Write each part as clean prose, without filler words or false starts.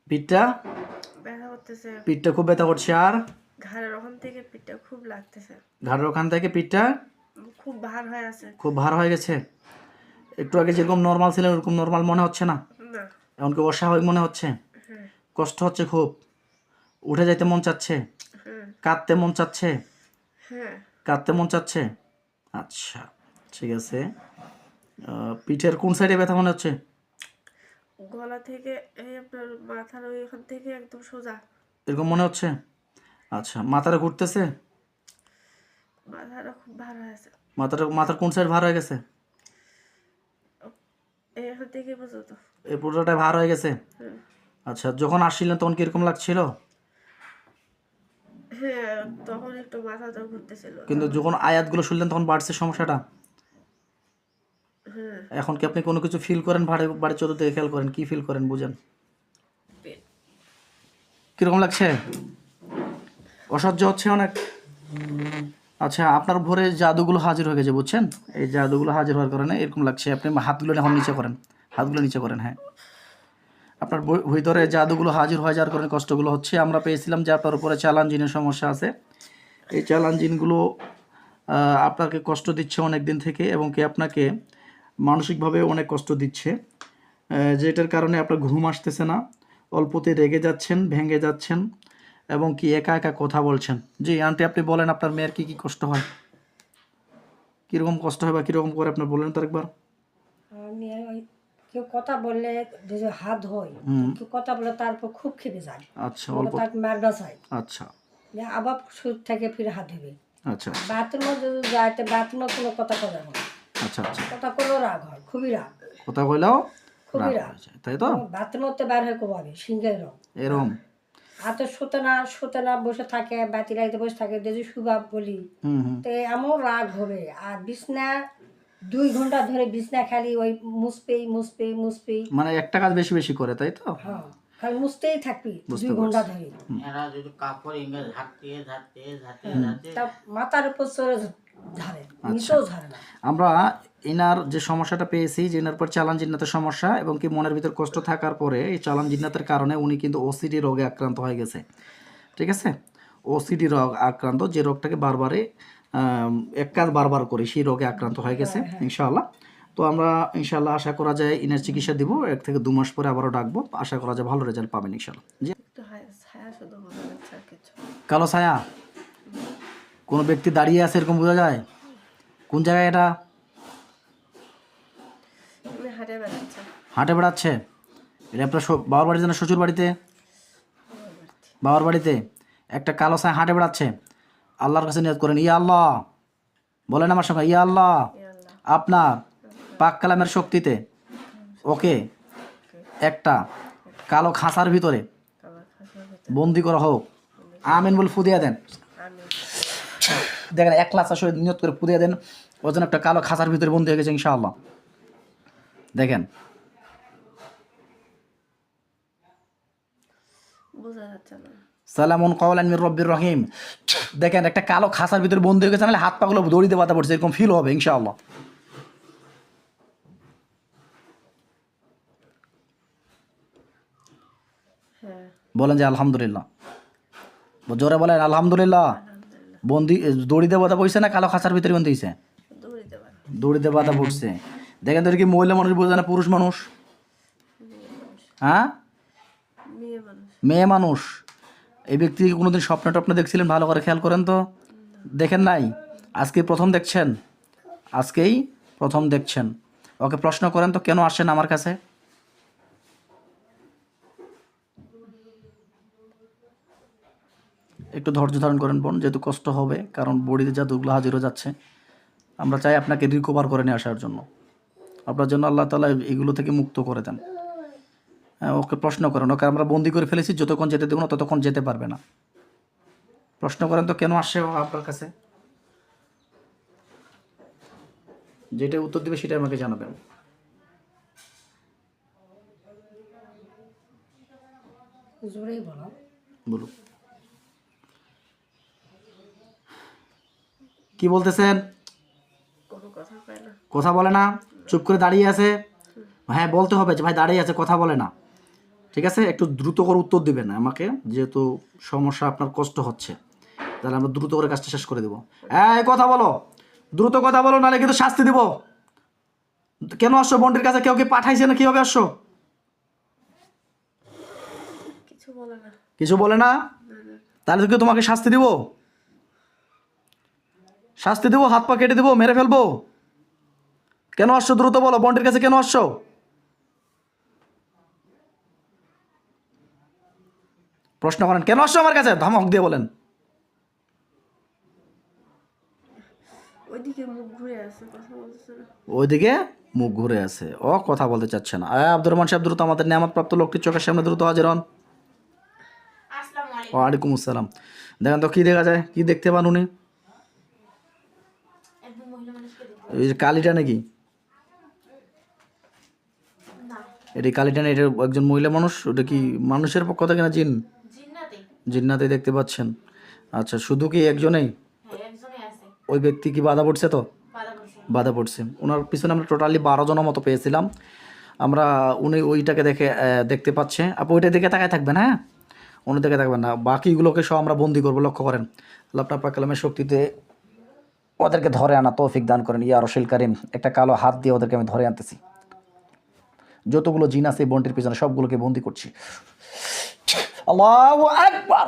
পিঠটা ব্যথা করতেছে, পিঠটা খুব ব্যথা করছে, আর ঘাড়ের ওখান থেকে পিঠটা খুব লাগতেছে, ঘাড়ের ওখান থেকে পিঠটা খুব ভার হয়ে আছে। খুব ভার হয়ে গেছে। একটু আগে যেরকম নর্মাল ছিল ওরকম নর্মাল মনে হচ্ছে না, না। এমনকি অস্বাভাবিক মনে হচ্ছে, হ্যাঁ কষ্ট হচ্ছে খুব, উঠে যাইতে মন চাচ্ছে, হ্যাঁ কাঁদতে মন চাচ্ছে, হ্যাঁ। কাঁদতে মন চাচ্ছে। আচ্ছা, ঠিক আছে। পিঠের কোন সাইডে ব্যথা মনে হচ্ছে? গলা থেকে এই আপনার মাথার ওইখান থেকে একদম সোজা এরকম মনে হচ্ছে। আচ্ছা, মাথাটা ঘুরতেছে? মাথাটা খুব ভার হয়ে আছে, মাথার কোন সাইড ভার হয়ে গেছে? এখান থেকে পর্যন্ত। এই পুরোটাই ভার হয়ে গেছে। হ্যাঁ আচ্ছা, যখন আসছিলেন তখন কিরকম লাগছিল? হ্যাঁ, তখন একটু মাথাটা ঘুরতেছিল কিন্তু তখন। যখন আয়াতগুলো শুনলেন তখন বাড়ছে সমস্যাটা। হ্যাঁ এখন কি আপনি কোনো কিছু ফিল করেন? বাড়ির চতুর্দিকে খেয়াল করেন, কি ফিল করেন বুঝেন? পেট। কিরকম লাগছে? অসহ্য হচ্ছে অনেক। আচ্ছা, আপনার ভোরে জাদুগুলো হাজির হয়ে গেছে বুঝছেন? এই জাদুগুলো হাজির হওয়ার কারণে এরকম লাগছে। আপনি হাতগুলো এখন নিচে করেন, হাতগুলো নিচে করেন। হ্যাঁ, আপনার ভিতরে জাদুগুলো হাজির হয়ে যাওয়ার কারণে কষ্টগুলো হচ্ছে। আমরা পেয়েছিলাম যে আপনার উপরে চালান জিনের সমস্যা আছে। এই চালান জিনগুলো আপনাকে কষ্ট দিচ্ছে অনেক দিন থেকে, এবং কি আপনাকে মানসিকভাবে অনেক কষ্ট দিচ্ছে, যেটার কারণে আপনার ঘুম আসতেছে না, অল্পতে রেগে যাচ্ছেন, ভেঙে যাচ্ছেন, এবং কি একা একা কথা বলছেন। জি আন্টি, আপনি বলেন আপনার মেয়ের কী কী কষ্ট হয়, কীরকম কষ্ট হয় বা কীরকম করে আপনার বলেন তো একবার। আমি ওই কেউ কথা বললে যে যে হাত হয়, কেউ কথা বলে তারপর খুব খেপে যায়, আচ্ছা, বলে অল্প। তাকে মারবা চাই, আচ্ছা যে আবার সুদ থেকে ফিরে হাত ধরবে। আচ্ছা বাথরুমে যদি যায় তো বাথরুমে কোনো কথা কথা হয়, আচ্ছা আচ্ছা, কথা করলেও রাগ হয়, খুবই রাগ, কথা কইলেও খুবই রাগ রাগ। হয়ে যায়, তাই তো? বাথরুমতে বার হয়ে কমাবে সিংহের রং। এরম। হাতে শুতে না বসে থাকে, বাতি লাইতে বসে থাকে, যদি সুবাব বলি হুম হুম। তো এমন রাগ হবে। আর বিছনা 2 ঘন্টা ধরে বিছনা খালি ওই মুসপেই মানে একটা কাজ বেশি বেশি করে, তাই তো? হ্যাঁ, খালি মুছতেই থাকবি বুঝতে 2 ঘন্টা পারছি। ধরে। এরা যদি কাপড় ইংরেজ ঝাড়তে ঝাড়তে ঝাড়তে হ্যাঁ, ঝাড়তে তা মাথার উপর চড়ে ঝাড়ে, আচ্ছা। নিচেও ঝাড়ে না। আমরা এনার যে সমস্যাটা পেয়েছি, যে এনার পর চালান জিন্নাতের সমস্যা, এবং কি মনের ভিতর কষ্ট থাকার পরে এই চালান জিন্নাতের কারণে উনি কিন্তু ওসিডি রোগে আক্রান্ত হয়ে গেছে। ঠিক আছে, ওসিডি রোগ আক্রান্ত, যে রোগটাকে বারবারে এক কাজ বারবার করে সেই রোগে আক্রান্ত হয়ে গেছে ইনশাআল্লাহ। তো আমরা ইনশাআল্লাহ আশা করা যায় ইনার চিকিৎসা দিব, 1 থেকে 2 মাস পরে আবারও ডাকবো, আশা করা যায় ভালো রেজাল্ট পাবেন ইনশাআল্লাহ। জি, একটু ছায়া শুধু বোঝা যাচ্ছে আর কিছু। কালো ছায়া, কোনো ব্যক্তি দাঁড়িয়ে আছে এরকম বোঝা যায়? কোন জায়গায় এটা? এমনি হাঁটে বেড়াচ্ছে। হাঁটে বেড়াচ্ছে? এটা আপনার বাবার বাড়িতে না শ্বশুর বাড়িতে? বাবার বাড়িতে একটা কালো ছায়া হাঁটে বেড়াচ্ছে। আল্লাহর কাছে নিয়ত করেন, ইয়া আল্লাহ, বলেন আমার সঙ্গে, ইয়া আল্লাহ, ইয়া আল্লাহ, আপনার পাক কালামের শক্তিতে ওকে একটা কালো খাঁচার ভিতরে আমার খাসার ভিতরে বন্দি করা হোক। আমিন বলে ফুদিয়া দেন। আমি দেখেন, 1 লাখ সহিত নিয়ত করে ফুদিয়া দেন, ওর জন্য একটা কালো খাঁচার ভিতরে বন্দি হয়ে গেছে ইনশাআল্লাহ। দেখেন, বোঝা যাচ্ছে না। সালামুন কাওলান মির রব্বির রহিম। দেখেন, একটা কালো খাঁচার ভিতরে বন্দি হয়ে গেছে, নাহলে হাত পাগুলো দড়িতে বাঁধা পড়ছে, এরকম ফিল হবে ইনশাআল্লাহ। হ্যাঁ বলেন যে আলহামদুলিল্লাহ, জোরে বলেন আলহামদুলিল্লাহ। আলহামদুলিল্লাহ। বন্দি দড়িতে বাঁধা পড়ছে না কালো খাঁচার ভিতরে বন্দি হয়েছে? দৌড়িতে পারে। দড়িতে বাঁধা পড়ছে। দেখেন তো, এটা কি মহিলা মানুষ বোঝে না পুরুষ মানুষ? হ্যাঁ, মেয়ে মানুষ। মেয়ে মানুষ। এই ব্যক্তিকে কোনোদিন স্বপ্ন টপ্ন দেখছিলেন? ভালো করে খেয়াল করেন তো, দেখেন নাই? আজকে প্রথম দেখছেন? আজকেই প্রথম দেখছেন। ওকে প্রশ্ন করেন তো, কেন আসেন আমার কাছে? একটু ধৈর্য ধারণ করেন বোন, যেহেতু কষ্ট হবে, কারণ বডিতে জাদুগুলো হাজির হয়ে যাচ্ছে। আমরা চাই আপনাকে রিকভার করে নিয়ে আসার জন্য, আপনার জন্য আল্লাহ তাআলা এগুলো থেকে মুক্ত করে দেন। হ্যাঁ, ওকে প্রশ্ন করেন। ওকে আমরা বন্দি করে ফেলেছি, যতক্ষণ যেতে দেবো না ততক্ষণ যেতে পারবে না। প্রশ্ন করেন তো, কেন আসছে ও আপনার কাছে? যেটা উত্তর দিবে সেটা আমাকে জানাবেন। জোরেই বলো। বলুন, কি বলতেছেন? কোনো কথা কয় না। কথা বলে না, চুপ করে দাঁড়িয়ে আছে। হ্যাঁ, বলতে হবে যে ভাই দাঁড়িয়ে আছে, কথা বলে না। ঠিক আছে, একটু দ্রুত করে উত্তর দিবেন আমাকে, যেহেতু সমস্যা আপনার কষ্ট হচ্ছে, তাহলে আমরা দ্রুত করে কাজটা শেষ করে দেবো। এই কথা বলো, দ্রুত কথা বলো, নাহলে কিন্তু শাস্তি দিব। কেন আসছো বন্ডির কাছে? কেউ কি পাঠাইছে না? কিভাবে আসছো? কিছু বলে না। কিছু বলে না? তাহলে তো কি তোমাকে শাস্তি দিব? শাস্তি দিব, হাত পা কেটে দিব, মেরে ফেলবো? কেন আসছো দ্রুত বলো, বন্ডির কাছে কেন আসছো? প্রশ্ন করেন, কেন আসছো আমার কাছে? ধমক দিয়ে বলেন। ওইদিকে মুখ ঘুরে আছে, কথা বলতেছে না। ওইদিকে মুখ ঘুরে আছে, ও কথা বলতে চাচ্ছে না। আব্দুর রহমান সাহেব দ্রুত আমাদের নিয়ামতপ্রাপ্ত লোকটির চোখের সামনে দ্রুত হাজির হন। আসসালামু আলাইকুম। ওয়ালাইকুম আসসালাম। দেখেন তো কি দেখা যায়, কি দেখতে পান উনি? একজন মহিলা মানুষকে দেখতে এই যে কালিটা নাকি? না, এটি কালিটা না, এটা একজন মহিলা মানুষ। ওটা কি মানুষের পক্ষ থেকে না জিন? জিন্নাতে। জিন্নাতে দেখতে পাচ্ছেন? আচ্ছা, শুধু কি একজনেই? হ্যাঁ, একজনই আছে। ওই ব্যক্তি কি বাধা পড়ছে? তো বাধা করছে। বাধা পড়ছে। ওনার পিছনে আমরা টোটালি 12 জনের মতো পেয়েছিলাম আমরা। উনি ওইটাকে দেখে দেখতে পাচ্ছে। আপনি ওইটা দিকে তাকায় থাকবেন, হ্যাঁ, উনি দিকে থাকবেন না। বাকিগুলোকে সব আমরা বন্দি করবো, লক্ষ্য করেন। আল্লাহ আপনার পাক কালামের শক্তিতে ওদেরকে ধরে আনা তৌফিক দান করেন ইয়া রশিল কারিম। একটা কালো হাত দিয়ে ওদেরকে আমি ধরে আনতেছি। যতগুলো জিন আছে বন্টির পিছনে সবগুলোকে বন্দি করছি। আল্লাহু আকবার।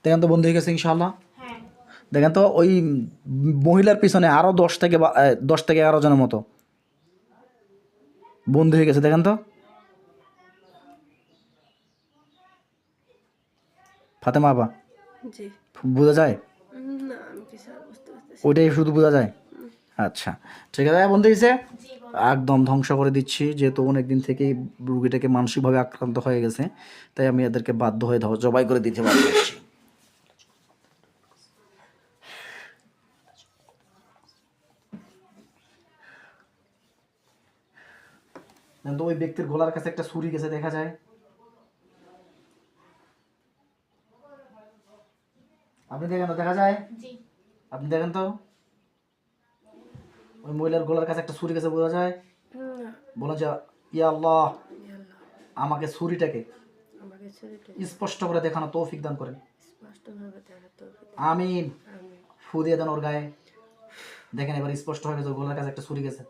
দেখেন তো বন্দি হয়ে গেছে ইনশাআল্লাহ। হ্যাঁ, দেখেন তো ওই মহিলার পিছনে আরও 10 থেকে 11 জনের মতো বন্দি হয়ে গেছে। দেখেন তো ফাতেমা আপা, জি। বোঝা যায়? না, আমি কিছু আর বুঝতে পারতেছি। ওইটাই শুধু বোঝা যায়? আচ্ছা, ঠিক আছে, বন্ধু হয়েছে। জি বল। একদম ধ্বংস করে দিচ্ছি, যেহেতু অনেক দিন থেকেই রুগীটাকে মানসিকভাবে আক্রান্ত হয়ে গেছে, তাই আমি এদেরকে বাধ্য হয়ে জবাই করে দিতে বাধ্য হচ্ছি। তো ওই ব্যক্তির গলার কাছে একটা ছুরি গেছে, দেখা যায়। আপনি দেখেন তো, দেখা যায়? জি। আপনি দেখেন তো, ওই মহিলার গলার কাছে একটা ছুরি গেছে, বোঝা যায়? না, বলেন যে ইয়া আল্লাহ, আল্লাহ আমাকে ছুরিটাকে আমাকে ছুরিটা স্পষ্ট করে দেখানো তৌফিক দান করেন। স্পষ্টভাবে দেখা তৌফিক দান। আমিন। আমিন। ফু দিয়ে দেন ওর গায়ে। দেখেন এবার স্পষ্ট হয়ে গেছে, ওর গলার কাছে একটা ছুরি গেছে।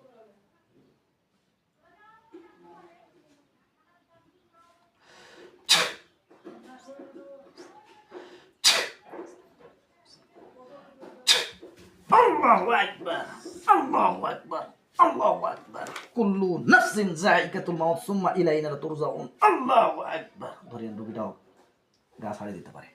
আল্লাহু আকবার, আল্লাহু আকবার, আল্লাহু আকবার। কুল্লু নাফসিন যায়িকাতুল মাউত সুম্মা ইলাইনা তুরজাউন। আল্লাহু আকবার। ধরেন রুগীটাও গা ছাড়িয়ে দিতে পারে।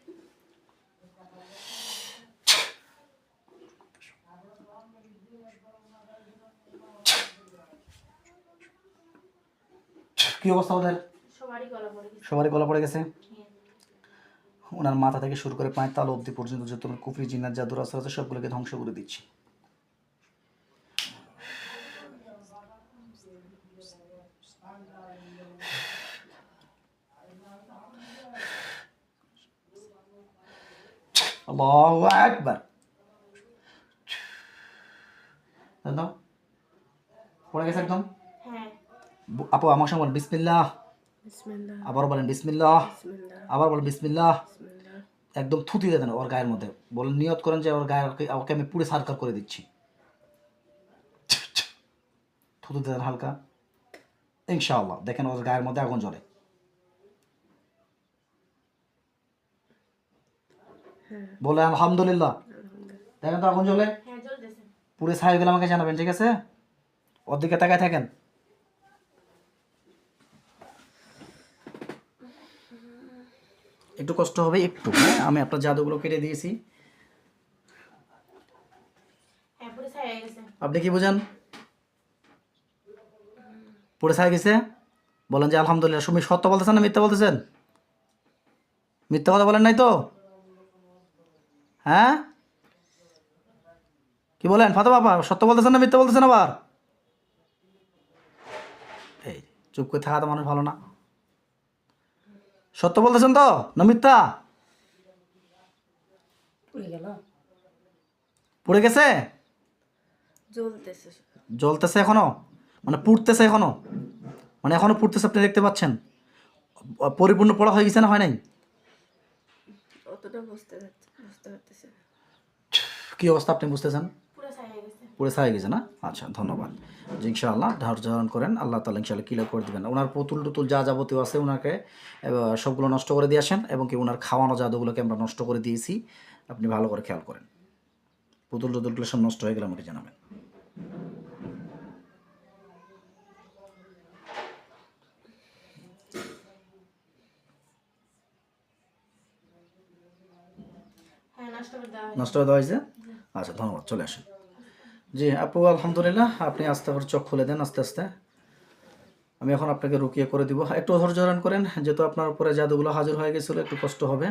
কি অবস্থা ওদের? সবারই গলা পড়ে গেছে। সবারই গলা পড়ে গেছে। হ্যাঁ। ওনার মাথা থেকে শুরু করে পায়ের তাল অবধি পর্যন্ত যত কুফরি জিন্নাত জাদুর আসর আছে সবগুলোকে ধ্বংস করে দিচ্ছি। আল্লাহু আকবার। দাও, পড়ে গেছে একদম। হ্যাঁ। আপু আমার সঙ্গে বলেন বিসমিল্লাহ। বিসমিল্লাহ, আবার বলেন বিসমিল্লাহ। বিসমিল্লাহ, আবার বলেন বিসমিল্লাহ। বিসমিল্লাহ। একদম থুতি দিয়ে দেন ওর গায়ের মধ্যে। বলেন, নিয়ত করেন যে ওর গায়ে ওকে আমি পুরো সারকার করে দিচ্ছি। থুতু দিয়ে দেন হালকা। ইনশাআল্লাহ দেখেন ওর গায়ের মধ্যে আগুন জ্বলে। বলে আলহামদুলিল্লাহ। দেখেন তো আগুন জ্বলে। হ্যাঁ, জ্বলতেছে। পুরো ছাই গেলে আমাকে জানাবেন, ঠিক আছে? ওর দিকে তাকায় থাকেন। একটু কষ্ট হবে একটু, হ্যাঁ, আমি আপনার জাদুগুলো কেটে দিয়েছি। হ্যাঁ, পুরো ছাই হয়ে গেছে। আপনি কি বোঝেন? পুরো ছাই গেছে। বলেন যে আলহামদুলিল্লাহ। তুমি সত্য বলতেছেন না মিথ্যা বলতেছেন? মিথ্যা কথা বলেন নাই তো? হ্যাঁ, কি বলেন ফাতেমা আপা? সত্য বলতেছেন না মিথ্যা বলতেছেন আবার? এই চুপ করে থাকা তো মানুষ ভালো না। সত্য বলতেছেন তো না মিথ্যা? পুড়ে গেল। পড়ে গেছে? জ্বলতেছে। জ্বলতেছে এখনো? মানে পুড়তেছে এখনো? মানে এখনো পুড়তেছে, আপনি দেখতে পাচ্ছেন? পরিপূর্ণ পড়া হয়ে গেছে না হয় নাই? অতটা বুঝতে পারতেছে না। কি অবস্থা আপনি বুঝতেছেন? পুরো ছায়া গেছে। পুরো ছাই গেছে না? আচ্ছা, ধন্যবাদ। জি, ইনশাআল্লাহ ধৈর্য ধারণ করেন, আল্লাহ তাআলা ইনশাআল্লাহ ক্লিয়ার করে দিবেন। ওনার পুতুল টুতুল যা যাবতীয় আছে ওনাকে সবগুলো নষ্ট করে দিয়ে আসেন, এবং কি ওনার খাওয়ানো জাদুগুলোকে আমরা নষ্ট করে দিয়েছি, আপনি ভালো করে খেয়াল করেন। পুতুল টুতুলগুলো সব নষ্ট হয়ে গেলে আমাকে জানাবেন। হ্যাঁ, নষ্ট করে দেওয়া নষ্ট হয়ে দেওয়া হয়েছে? আচ্ছা, ধন্যবাদ, চলে আসেন। জি আপু, আলহামদুলিল্লাহ, আপনি আস্তে করে চোখ খুলে দেন আস্তে আস্তে। আমি এখন আপনাকে রুকিয়ে করে দিব, একটু ধৈর্য ধারণ করেন, যেহেতু আপনার উপরে জাদুগুলো হাজির হয়ে গেছিলো, একটু কষ্ট হবে।